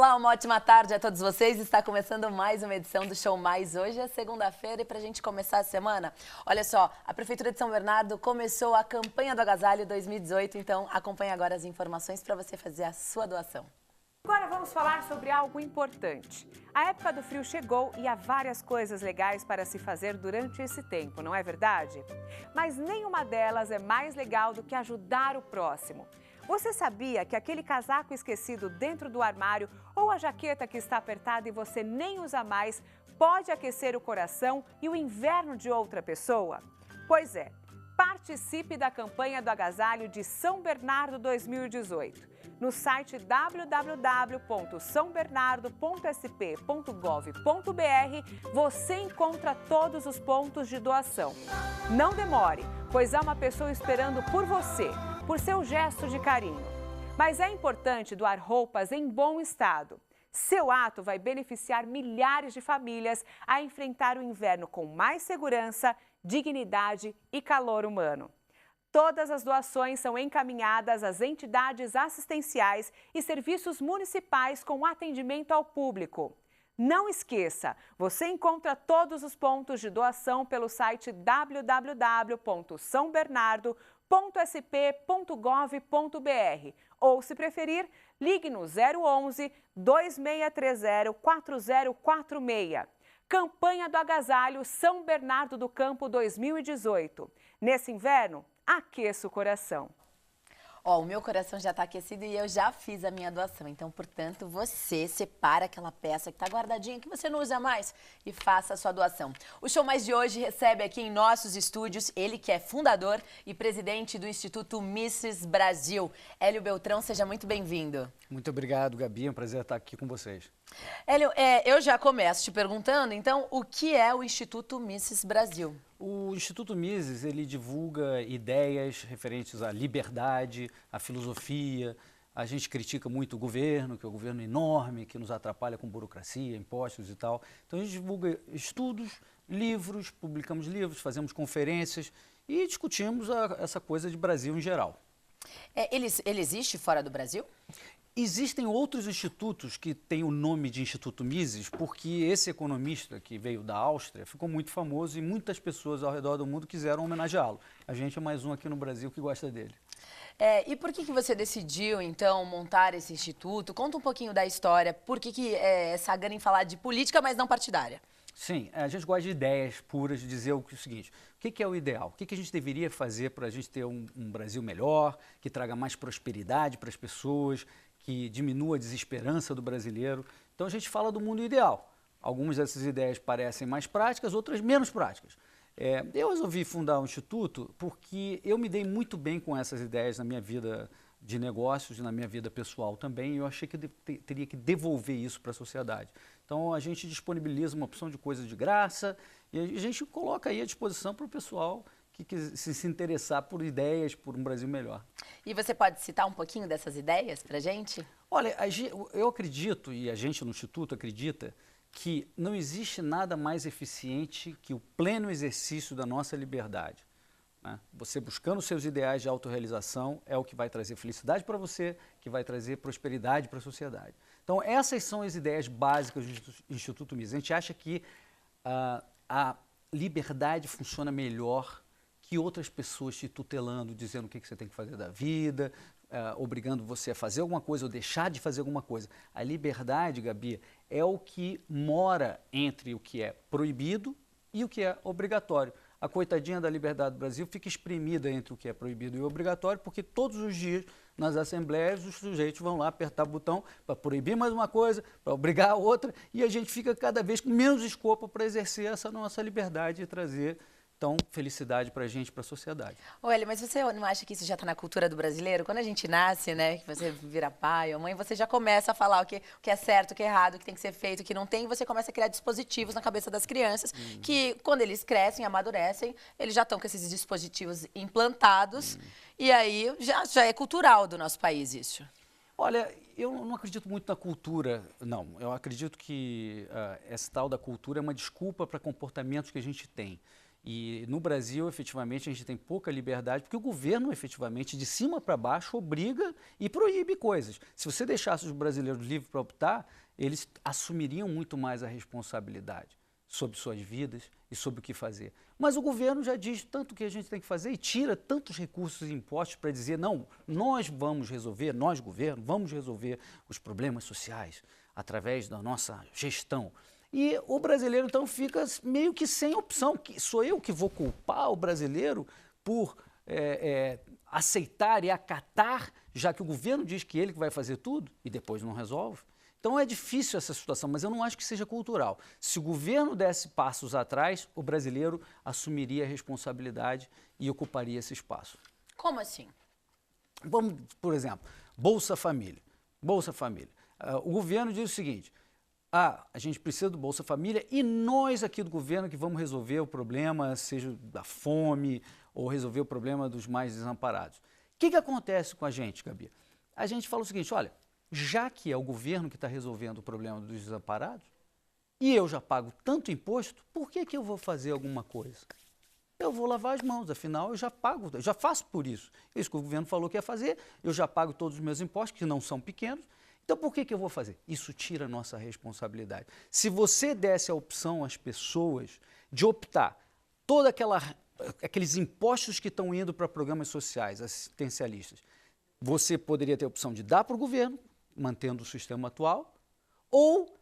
Olá, uma ótima tarde a todos vocês. Está começando mais uma edição do Show Mais. Hoje é segunda-feira e para a gente começar a semana, olha só, a Prefeitura de São Bernardo começou a campanha do Agasalho 2018, então acompanhe agora as informações para você fazer a sua doação. Agora vamos falar sobre algo importante. A época do frio chegou e há várias coisas legais para se fazer durante esse tempo, não é verdade? Mas nenhuma delas é mais legal do que ajudar o próximo. Você sabia que aquele casaco esquecido dentro do armário ou a jaqueta que está apertada e você nem usa mais pode aquecer o coração e o inverno de outra pessoa? Pois é, participe da campanha do Agasalho de São Bernardo 2018. No site www.sambernardo.sp.gov.br você encontra todos os pontos de doação. Não demore, pois há uma pessoa esperando por você, por seu gesto de carinho. Mas é importante doar roupas em bom estado. Seu ato vai beneficiar milhares de famílias a enfrentar o inverno com mais segurança, dignidade e calor humano. Todas as doações são encaminhadas às entidades assistenciais e serviços municipais com atendimento ao público. Não esqueça, você encontra todos os pontos de doação pelo site www.sambernardo.sp.gov.br ou, se preferir, ligue no 011 2630 4046. Campanha do Agasalho São Bernardo do Campo 2018. Nesse inverno, aqueça o coração. Ó, o meu coração já está aquecido e eu já fiz a minha doação. Então, portanto, você separa aquela peça que está guardadinha, que você não usa mais, e faça a sua doação. O Show Mais de hoje recebe aqui em nossos estúdios ele que é fundador e presidente do Instituto Mises Brasil. Hélio Beltrão, seja muito bem-vindo. Muito obrigado, Gabi. É um prazer estar aqui com vocês. Hélio, eu já começo te perguntando, então, o que é o Instituto Mises Brasil? O Instituto Mises, ele divulga ideias referentes à liberdade, à filosofia. A gente critica muito o governo, que é um governo enorme, que nos atrapalha com burocracia, impostos e tal. Então a gente divulga estudos, livros, publicamos livros, fazemos conferências e discutimos essa coisa de Brasil em geral. Ele existe fora do Brasil? Existem outros institutos que têm o nome de Instituto Mises, porque esse economista que veio da Áustria ficou muito famoso e muitas pessoas ao redor do mundo quiseram homenageá-lo. A gente é mais um aqui no Brasil que gosta dele. E por que você decidiu, então, montar esse instituto? Conta um pouquinho da história. Por que essa gana em falar de política, mas não partidária? Sim, a gente gosta de ideias puras, de dizer o seguinte: o que é o ideal? O que a gente deveria fazer para a gente ter um Brasil melhor, que traga mais prosperidade para as pessoas, que diminua a desesperança do brasileiro? Então a gente fala do mundo ideal. Algumas dessas ideias parecem mais práticas, outras menos práticas. Eu resolvi fundar um instituto porque eu me dei muito bem com essas ideias na minha vida de negócios e na minha vida pessoal também, e eu achei que eu teria que devolver isso para a sociedade. Então a gente disponibiliza uma opção de coisas de graça e a gente coloca aí à disposição para o pessoal que se interessar por ideias, por um Brasil melhor. E você pode citar um pouquinho dessas ideias para a gente? Olha, eu acredito, e a gente no Instituto acredita, que não existe nada mais eficiente que o pleno exercício da nossa liberdade, né? Você buscando seus ideais de autorrealização é o que vai trazer felicidade para você, que vai trazer prosperidade para a sociedade. Então, essas são as ideias básicas do Instituto Mises. A gente acha que a liberdade funciona melhor que outras pessoas te tutelando, dizendo o que você tem que fazer da vida, obrigando você a fazer alguma coisa ou deixar de fazer alguma coisa. A liberdade, Gabi, é o que mora entre o que é proibido e o que é obrigatório. A coitadinha da liberdade do Brasil fica espremida entre o que é proibido e obrigatório, porque todos os dias nas assembleias os sujeitos vão lá apertar o botão para proibir mais uma coisa, para obrigar a outra, e a gente fica cada vez com menos escopo para exercer essa nossa liberdade e trazer então felicidade para a gente, para a sociedade. Olha, mas você não acha que isso já está na cultura do brasileiro? Quando a gente nasce, né, que você vira pai ou mãe, você já começa a falar o que é certo, o que é errado, o que tem que ser feito, o que não tem, e você começa a criar dispositivos na cabeça das crianças, que quando eles crescem, amadurecem, eles já estão com esses dispositivos implantados, e aí já é cultural do nosso país isso. Olha, eu não acredito muito na cultura, não. Eu acredito que essa tal da cultura é uma desculpa para comportamentos que a gente tem. E no Brasil, efetivamente, a gente tem pouca liberdade, porque o governo, efetivamente, de cima para baixo, obriga e proíbe coisas. Se você deixasse os brasileiros livres para optar, eles assumiriam muito mais a responsabilidade sobre suas vidas e sobre o que fazer. Mas o governo já diz tanto o que a gente tem que fazer e tira tantos recursos e impostos para dizer, não, nós vamos resolver, nós, governo, vamos resolver os problemas sociais através da nossa gestão. E o brasileiro, então, fica meio que sem opção. Sou eu que vou culpar o brasileiro por aceitar e acatar, já que o governo diz que ele que vai fazer tudo e depois não resolve? Então é difícil essa situação, mas eu não acho que seja cultural. Se o governo desse passos atrás, o brasileiro assumiria a responsabilidade e ocuparia esse espaço. Como assim? Vamos, por exemplo, Bolsa Família. Bolsa Família. O governo diz o seguinte, a gente precisa do Bolsa Família e nós aqui do governo que vamos resolver o problema, seja da fome ou resolver o problema dos mais desamparados. O que acontece com a gente, Gabi? A gente fala o seguinte, olha, já que é o governo que está resolvendo o problema dos desamparados, e eu já pago tanto imposto, por que eu vou fazer alguma coisa? Eu vou lavar as mãos, afinal eu já pago, eu já faço por isso. Isso que o governo falou que ia fazer, eu já pago todos os meus impostos, que não são pequenos, então por que eu vou fazer? Isso tira a nossa responsabilidade. Se você desse a opção às pessoas de optar aqueles impostos que estão indo para programas sociais, assistencialistas, você poderia ter a opção de dar para o governo, mantendo o sistema atual, ou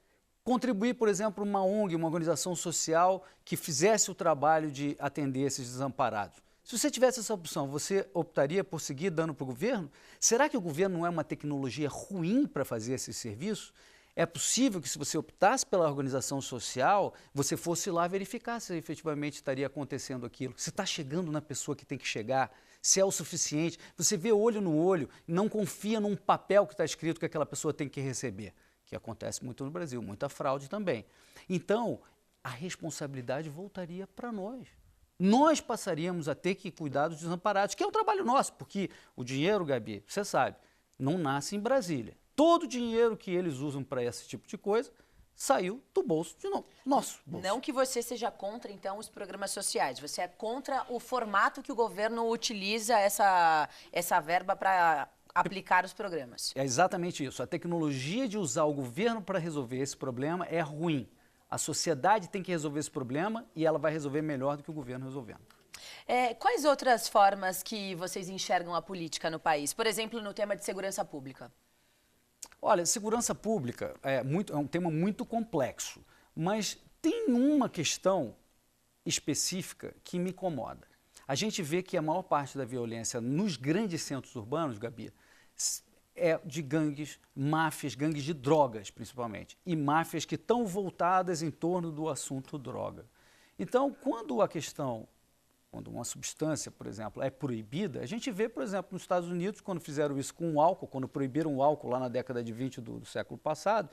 contribuir, por exemplo, uma ONG, uma organização social que fizesse o trabalho de atender esses desamparados. Se você tivesse essa opção, você optaria por seguir dando para o governo? Será que o governo não é uma tecnologia ruim para fazer esse serviço? É possível que, se você optasse pela organização social, você fosse lá verificar se efetivamente estaria acontecendo aquilo, se está chegando na pessoa que tem que chegar, se é o suficiente. Você vê olho no olho, não confia num papel que está escrito que aquela pessoa tem que receber, que acontece muito no Brasil, muita fraude também. Então, a responsabilidade voltaria para nós. Nós passaríamos a ter que cuidar dos desamparados, que é um trabalho nosso, porque o dinheiro, Gabi, você sabe, não nasce em Brasília. Todo o dinheiro que eles usam para esse tipo de coisa saiu do bolso de nosso bolso. Não que você seja contra, então, os programas sociais. Você é contra o formato que o governo utiliza essa verba para aplicar os programas. É exatamente isso. A tecnologia de usar o governo para resolver esse problema é ruim. A sociedade tem que resolver esse problema e ela vai resolver melhor do que o governo resolvendo. Quais outras formas que vocês enxergam a política no país? Por exemplo, no tema de segurança pública. Olha, segurança pública é um tema muito complexo, mas tem uma questão específica que me incomoda. A gente vê que a maior parte da violência nos grandes centros urbanos, Gabi, é de gangues, máfias, gangues de drogas, principalmente, e máfias que estão voltadas em torno do assunto droga. Então, quando uma substância, por exemplo, é proibida, a gente vê, por exemplo, nos Estados Unidos, quando fizeram isso com o álcool, quando proibiram o álcool lá na década de 20 do século passado,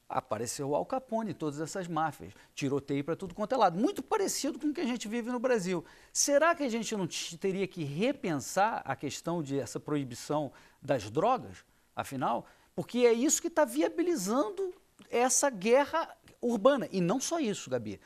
apareceu o Al Capone, todas essas máfias, tiroteio para tudo quanto é lado, muito parecido com o que a gente vive no Brasil. Será que a gente não teria que repensar a questão de essa proibição das drogas, afinal? Porque é isso que está viabilizando essa guerra urbana. E não só isso, Gabi.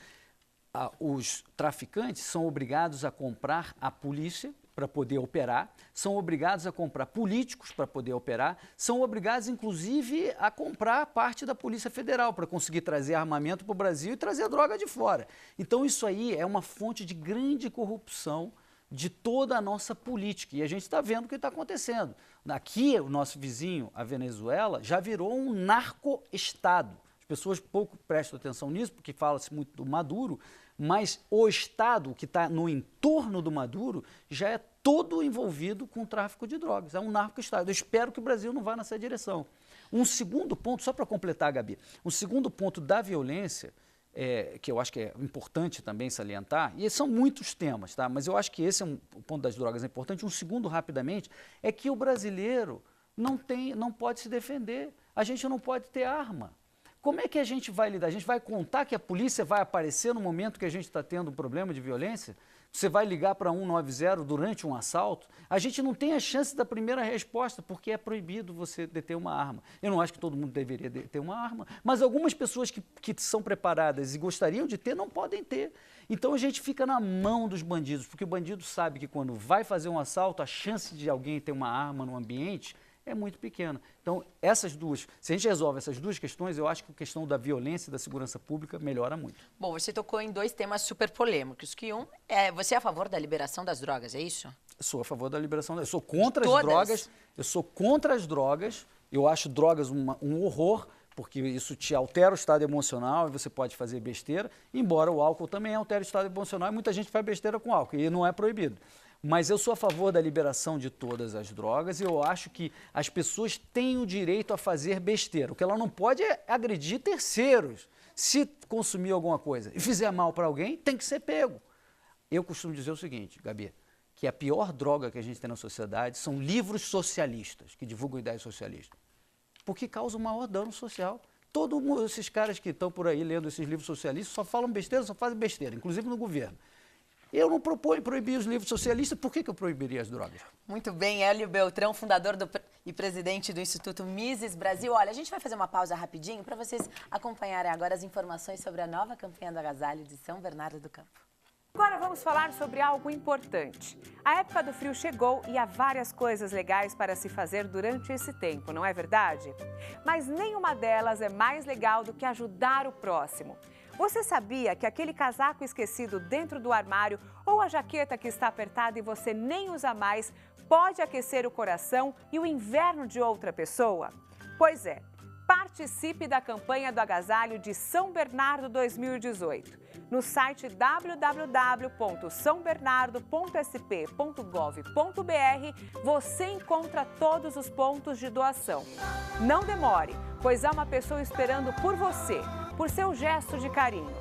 Os traficantes são obrigados a comprar a polícia para poder operar, são obrigados a comprar políticos para poder operar, são obrigados, inclusive, a comprar parte da Polícia Federal para conseguir trazer armamento para o Brasil e trazer a droga de fora. Então, isso aí é uma fonte de grande corrupção de toda a nossa política. E a gente está vendo o que está acontecendo. Aqui, o nosso vizinho, a Venezuela, já virou um narco-estado. As pessoas pouco prestam atenção nisso, porque fala-se muito do Maduro, mas o Estado que está no entorno do Maduro já é todo envolvido com o tráfico de drogas. É um narco-estado. Eu espero que o Brasil não vá nessa direção. Um segundo ponto, só para completar, Gabi, um segundo ponto da violência, que eu acho que é importante também salientar, e são muitos temas, tá? Mas eu acho que esse é o ponto das drogas é importante. Um segundo, rapidamente, é que o brasileiro não pode se defender. A gente não pode ter arma. Como é que a gente vai lidar? A gente vai contar que a polícia vai aparecer no momento que a gente está tendo um problema de violência? Você vai ligar para 190 durante um assalto, a gente não tem a chance da primeira resposta, porque é proibido você deter uma arma. Eu não acho que todo mundo deveria ter uma arma, mas algumas pessoas que são preparadas e gostariam de ter, não podem ter. Então a gente fica na mão dos bandidos, porque o bandido sabe que quando vai fazer um assalto, a chance de alguém ter uma arma no ambiente é muito pequena. Então, se a gente resolve essas duas questões, eu acho que a questão da violência e da segurança pública melhora muito. Bom, você tocou em 2 temas super polêmicos, que você é a favor da liberação das drogas, é isso? Eu sou a favor da liberação, eu sou contra as drogas, eu acho drogas um horror, porque isso te altera o estado emocional e você pode fazer besteira, embora o álcool também altere o estado emocional e muita gente faz besteira com álcool, e não é proibido. Mas eu sou a favor da liberação de todas as drogas e eu acho que as pessoas têm o direito a fazer besteira. O que ela não pode é agredir terceiros. Se consumir alguma coisa e fizer mal para alguém, tem que ser pego. Eu costumo dizer o seguinte, Gabi, que a pior droga que a gente tem na sociedade são livros socialistas, que divulgam ideias socialistas, porque causam maior dano social. Todos esses caras que estão por aí lendo esses livros socialistas só falam besteira, só fazem besteira, inclusive no governo. Eu não proponho proibir os livros socialistas, por que eu proibiria as drogas? Muito bem, Hélio Beltrão, fundador e presidente do Instituto Mises Brasil. Olha, a gente vai fazer uma pausa rapidinho para vocês acompanharem agora as informações sobre a nova campanha do agasalho de São Bernardo do Campo. Agora vamos falar sobre algo importante. A época do frio chegou e há várias coisas legais para se fazer durante esse tempo, não é verdade? Mas nenhuma delas é mais legal do que ajudar o próximo. Você sabia que aquele casaco esquecido dentro do armário ou a jaqueta que está apertada e você nem usa mais pode aquecer o coração e o inverno de outra pessoa? Pois é, participe da campanha do agasalho de São Bernardo 2018. No site www.sambernardo.sp.gov.br você encontra todos os pontos de doação. Não demore, pois há uma pessoa esperando por você, por seu gesto de carinho.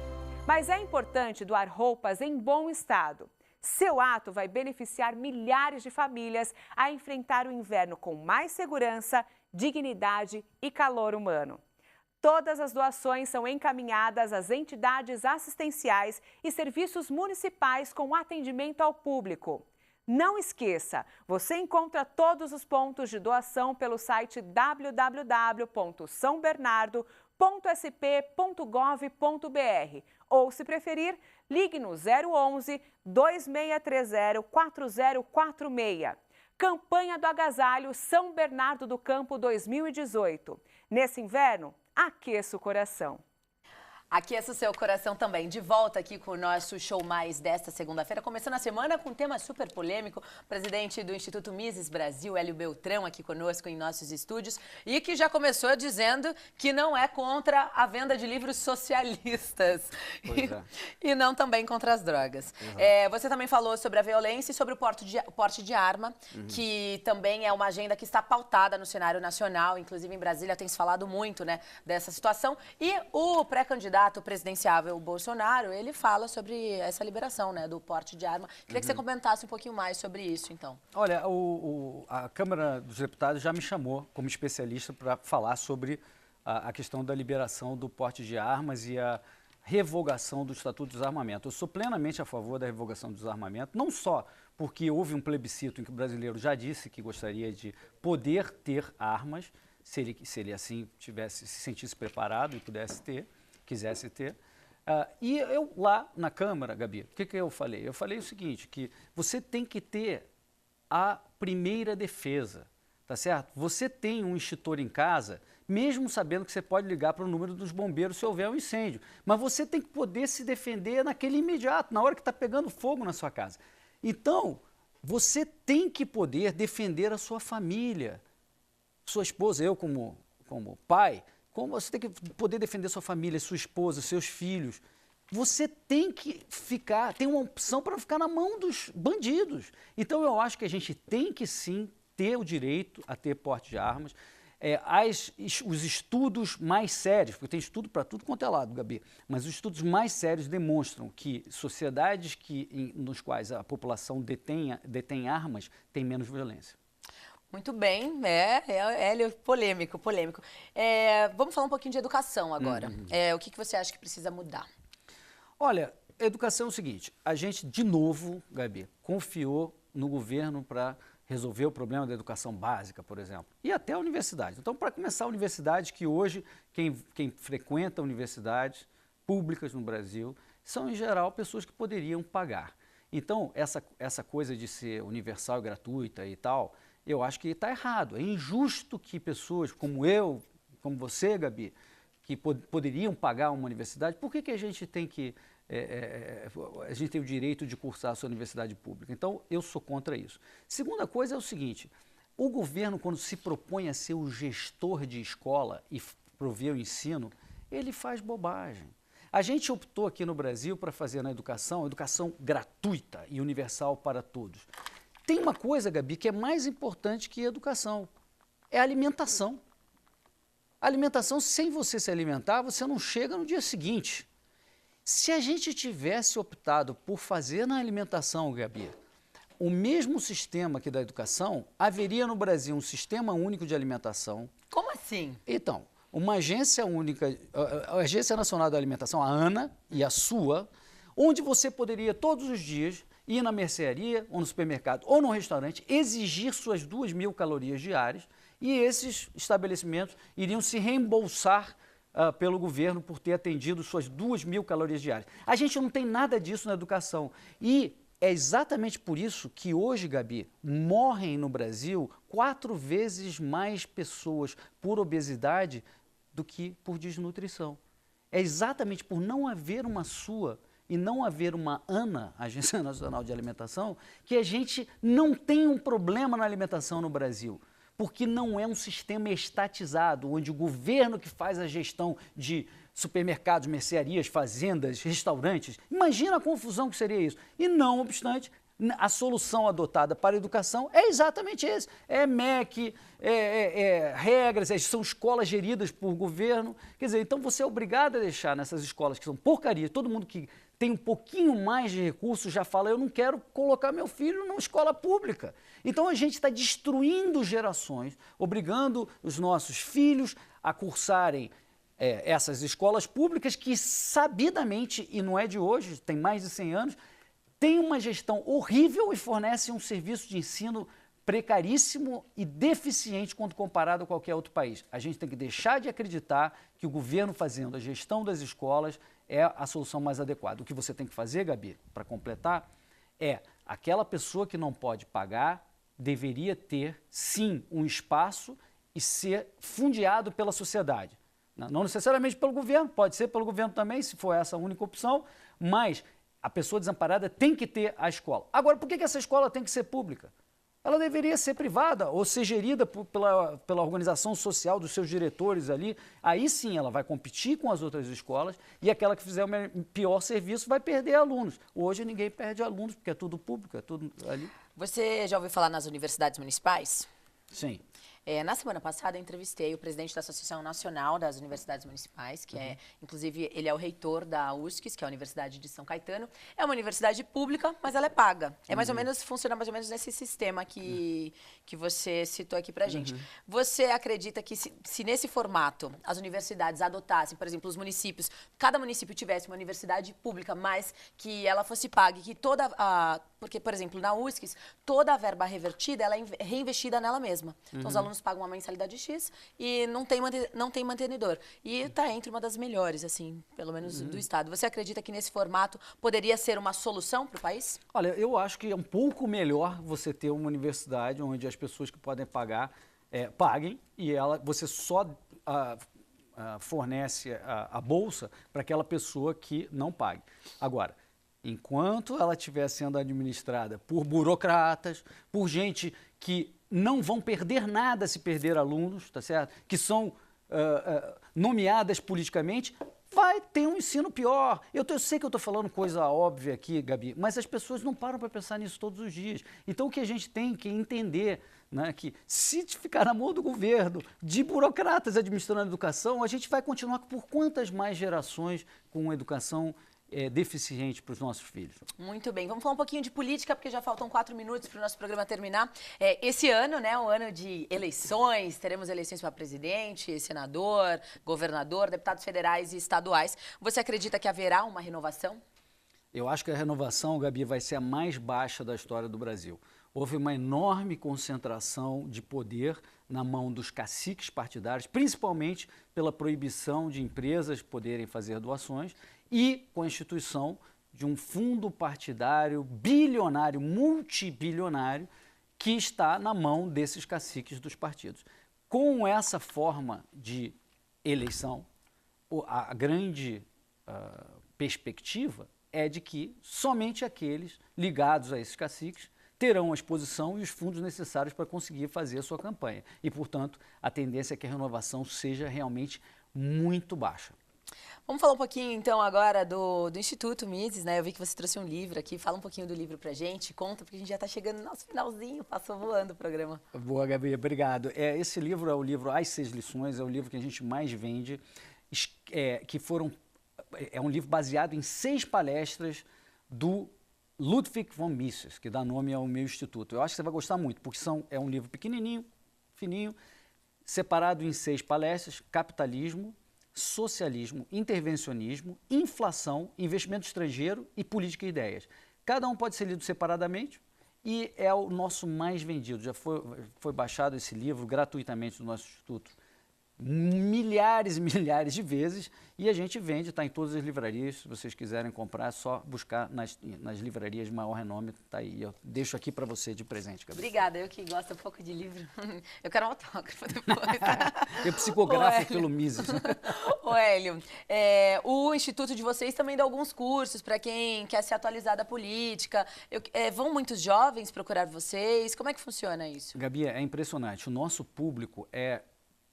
Mas é importante doar roupas em bom estado. Seu ato vai beneficiar milhares de famílias a enfrentar o inverno com mais segurança, dignidade e calor humano. Todas as doações são encaminhadas às entidades assistenciais e serviços municipais com atendimento ao público. Não esqueça, você encontra todos os pontos de doação pelo site www.sambernardo.sp.gov.br ou, se preferir, ligue no 011 2630 4046. Campanha do Agasalho São Bernardo do Campo 2018. Nesse inverno, aqueça o coração. Aqueça o seu coração também. De volta aqui com o nosso Show Mais desta segunda-feira, começando a semana com um tema super polêmico. Presidente do Instituto Mises Brasil, Hélio Beltrão, aqui conosco em nossos estúdios, e que já começou dizendo que não é contra a venda de livros socialistas e não também contra as drogas. Você também falou sobre a violência e sobre o porte de arma, que também é uma agenda que está pautada no cenário nacional, inclusive em Brasília tem se falado muito, né, dessa situação. E o pré-candidato presidenciável Bolsonaro, ele fala sobre essa liberação, né, do porte de arma. Queria que você comentasse um pouquinho mais sobre isso, então. Olha, a Câmara dos Deputados já me chamou como especialista para falar sobre a questão da liberação do porte de armas e a revogação do Estatuto do Desarmamento. Eu sou plenamente a favor da revogação do desarmamento, não só porque houve um plebiscito em que o brasileiro já disse que gostaria de poder ter armas, se ele assim se sentisse preparado e quisesse ter. E eu lá na Câmara, Gabi, o que eu falei? Eu falei o seguinte, que você tem que ter a primeira defesa, tá certo? Você tem um extintor em casa, mesmo sabendo que você pode ligar para o número dos bombeiros se houver um incêndio, mas você tem que poder se defender naquele imediato, na hora que está pegando fogo na sua casa. Então, você tem que poder defender a sua família, sua esposa, eu como pai, como você tem que poder defender sua família, sua esposa, seus filhos. Você tem que tem uma opção para ficar na mão dos bandidos. Então eu acho que a gente tem que sim ter o direito a ter porte de armas. Os estudos mais sérios, porque tem estudo para tudo quanto é lado, Gabi, mas os estudos mais sérios demonstram que sociedades nos quais a população detém armas têm menos violência. Muito bem, Hélio, polêmico. Vamos falar um pouquinho de educação agora. O que você acha que precisa mudar? Olha, a educação é o seguinte, a gente, de novo, Gabi, confiou no governo para resolver o problema da educação básica, por exemplo, e até a universidade. Então, para começar, a universidade, que hoje quem frequenta universidades públicas no Brasil são, em geral, pessoas que poderiam pagar. Então, essa coisa de ser universal e gratuita e tal, eu acho que está errado. É injusto que pessoas como eu, como você, Gabi, que poderiam pagar uma universidade, por que a gente tem que... a gente tem o direito de cursar a sua universidade pública. Então, eu sou contra isso. Segunda coisa é o seguinte, o governo, quando se propõe a ser o gestor de escola e prover o ensino, ele faz bobagem. A gente optou aqui no Brasil para fazer na educação gratuita e universal para todos. Tem uma coisa, Gabi, que é mais importante que a educação, é a alimentação. A alimentação, sem você se alimentar, você não chega no dia seguinte. Se a gente tivesse optado por fazer na alimentação, Gabi, o mesmo sistema que da educação, haveria no Brasil um sistema único de alimentação. Como assim? Então, uma agência única, a Agência Nacional da Alimentação, a ANA, e a sua, onde você poderia todos os dias ir na mercearia, ou no supermercado, ou no restaurante, exigir suas 2.000 calorias diárias, e esses estabelecimentos iriam se reembolsar pelo governo por ter atendido suas 2.000 calorias diárias. A gente não tem nada disso na educação. E é exatamente por isso que hoje, Gabi, morrem no Brasil 4 vezes mais pessoas por obesidade do que por desnutrição. É exatamente por não haver uma SUA e não haver uma ANA, Agência Nacional de Alimentação, que a gente não tem um problema na alimentação no Brasil. Porque não é um sistema estatizado, onde o governo que faz a gestão de supermercados, mercearias, fazendas, restaurantes. Imagina a confusão que seria isso. E não obstante, a solução adotada para a educação é exatamente esse. É MEC, regras, são escolas geridas por governo. Quer dizer, então você é obrigado a deixar nessas escolas que são porcaria, todo mundo que tem um pouquinho mais de recursos já fala, eu não quero colocar meu filho numa escola pública. Então a gente está destruindo gerações, obrigando os nossos filhos a cursarem essas escolas públicas que sabidamente, e não é de hoje, tem mais de 100 anos, tem uma gestão horrível e fornece um serviço de ensino precaríssimo e deficiente quando comparado a qualquer outro país. A gente tem que deixar de acreditar que o governo fazendo a gestão das escolas é a solução mais adequada. O que você tem que fazer, Gabi, para completar, é aquela pessoa que não pode pagar deveria ter, sim, um espaço e ser fundeado pela sociedade. Não necessariamente pelo governo, pode ser pelo governo também, se for essa a única opção, mas a pessoa desamparada tem que ter a escola. Agora, por que essa escola tem que ser pública? Ela deveria ser privada ou ser gerida pela organização social dos seus diretores ali. Aí sim ela vai competir com as outras escolas e aquela que fizer o pior serviço vai perder alunos. Hoje ninguém perde alunos porque é tudo público, é tudo ali. Você já ouviu falar nas universidades municipais? Sim. Na semana passada, eu entrevistei o presidente da Associação Nacional das Universidades Municipais, que inclusive, ele é o reitor da USCS, que é a Universidade de São Caetano. É uma universidade pública, mas ela é paga. É mais ou menos, funciona mais ou menos nesse sistema que você citou aqui pra gente. Você acredita que se nesse formato as universidades adotassem, por exemplo, os municípios, cada município tivesse uma universidade pública, mas que ela fosse paga, que toda a... Porque, por exemplo, na USCS, toda a verba revertida, ela é reinvestida nela mesma. Então, os alunos pagam uma mensalidade X e não tem mantenedor. E está entre uma das melhores, assim, pelo menos do estado. Você acredita que nesse formato poderia ser uma solução para o país? Olha, eu acho que é um pouco melhor você ter uma universidade onde as pessoas que podem pagar, paguem, e você só fornece a bolsa para aquela pessoa que não pague. Agora, enquanto ela estiver sendo administrada por burocratas, por gente que não vão perder nada se perder alunos, tá certo? Que são nomeadas politicamente, vai ter um ensino pior. Eu sei que eu estou falando coisa óbvia aqui, Gabi, mas as pessoas não param para pensar nisso todos os dias. Então, o que a gente tem que entender, né, que se ficar na mão do governo, de burocratas administrando a educação, a gente vai continuar por quantas mais gerações com educação deficiente para os nossos filhos. Muito bem. Vamos falar um pouquinho de política, porque já faltam 4 minutos para o nosso programa terminar. Esse ano, né, o ano de eleições, teremos eleições para presidente, senador, governador, deputados federais e estaduais. Você acredita que haverá uma renovação? Eu acho que a renovação, Gabi, vai ser a mais baixa da história do Brasil. Houve uma enorme concentração de poder na mão dos caciques partidários, principalmente pela proibição de empresas poderem fazer doações e com a instituição de um fundo partidário bilionário, multibilionário, que está na mão desses caciques dos partidos. Com essa forma de eleição, a grande perspectiva é de que somente aqueles ligados a esses caciques terão a exposição e os fundos necessários para conseguir fazer a sua campanha. E, portanto, a tendência é que a renovação seja realmente muito baixa. Vamos falar um pouquinho, então, agora do Instituto Mises, né? Eu vi que você trouxe um livro aqui. Fala um pouquinho do livro pra gente, conta, porque a gente já está chegando no nosso finalzinho, passou voando o programa. Boa, Gabi, obrigado. Esse livro é o livro As 6 Lições, é o livro que a gente mais vende, é um livro baseado em 6 palestras do Ludwig von Mises, que dá nome ao meu instituto. Eu acho que você vai gostar muito, porque é um livro pequenininho, fininho, separado em 6 palestras: capitalismo, socialismo, intervencionismo, inflação, investimento estrangeiro e política e ideias. Cada um pode ser lido separadamente e é o nosso mais vendido. Já foi baixado esse livro gratuitamente do nosso instituto milhares e milhares de vezes, e a gente vende, está em todas as livrarias. Se vocês quiserem comprar, é só buscar nas livrarias de maior renome, tá aí. Eu deixo aqui para você de presente, Gabi. Obrigada, eu que gosto um pouco de livro. Eu quero um autógrafo depois. Eu psicografo pelo Mises. Ô, Hélio, o instituto de vocês também dá alguns cursos para quem quer se atualizar da política. Vão muitos jovens procurar vocês? Como é que funciona isso? Gabi, é impressionante. O nosso público é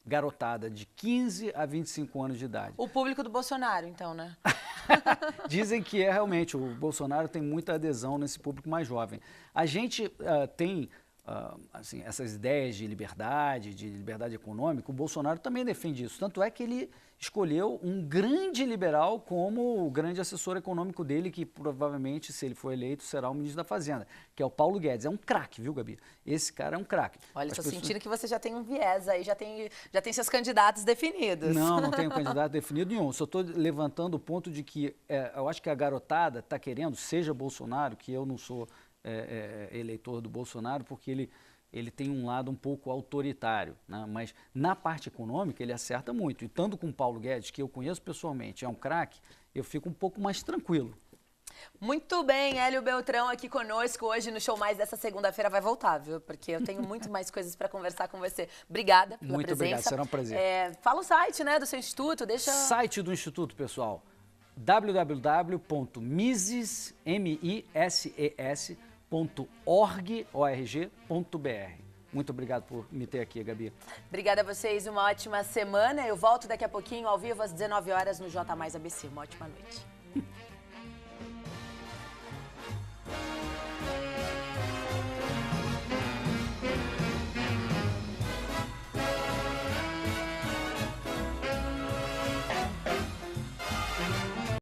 garotada de 15 a 25 anos de idade. O público do Bolsonaro, então, né? Dizem que é realmente, o Bolsonaro tem muita adesão nesse público mais jovem. A gente tem assim, essas ideias de liberdade econômica. O Bolsonaro também defende isso. Tanto é que ele escolheu um grande liberal como o grande assessor econômico dele, que provavelmente, se ele for eleito, será o ministro da Fazenda, que é o Paulo Guedes. É um craque, viu, Gabi? Esse cara é um craque. Olha, estou sentindo que você já tem um viés aí, já tem seus candidatos definidos. Não tenho candidato definido nenhum. Só estou levantando o ponto de que eu acho que a garotada está querendo, seja Bolsonaro, que eu não sou eleitor do Bolsonaro, porque ele tem um lado um pouco autoritário, né? Mas na parte econômica ele acerta muito. E estando com o Paulo Guedes, que eu conheço pessoalmente, é um craque, eu fico um pouco mais tranquilo. Muito bem, Hélio Beltrão aqui conosco hoje no Show Mais dessa segunda-feira. Vai voltar, viu? Porque eu tenho muito mais coisas para conversar com você. Obrigada pela muito presença. Obrigado, será um prazer. Fala o site, né, do seu instituto, deixa... Site do instituto, pessoal, www.mises.org.br. Muito obrigado por me ter aqui, Gabi. Obrigada a vocês, uma ótima semana. Eu volto daqui a pouquinho, ao vivo, às 19 horas, no J Mais ABC. Uma ótima noite.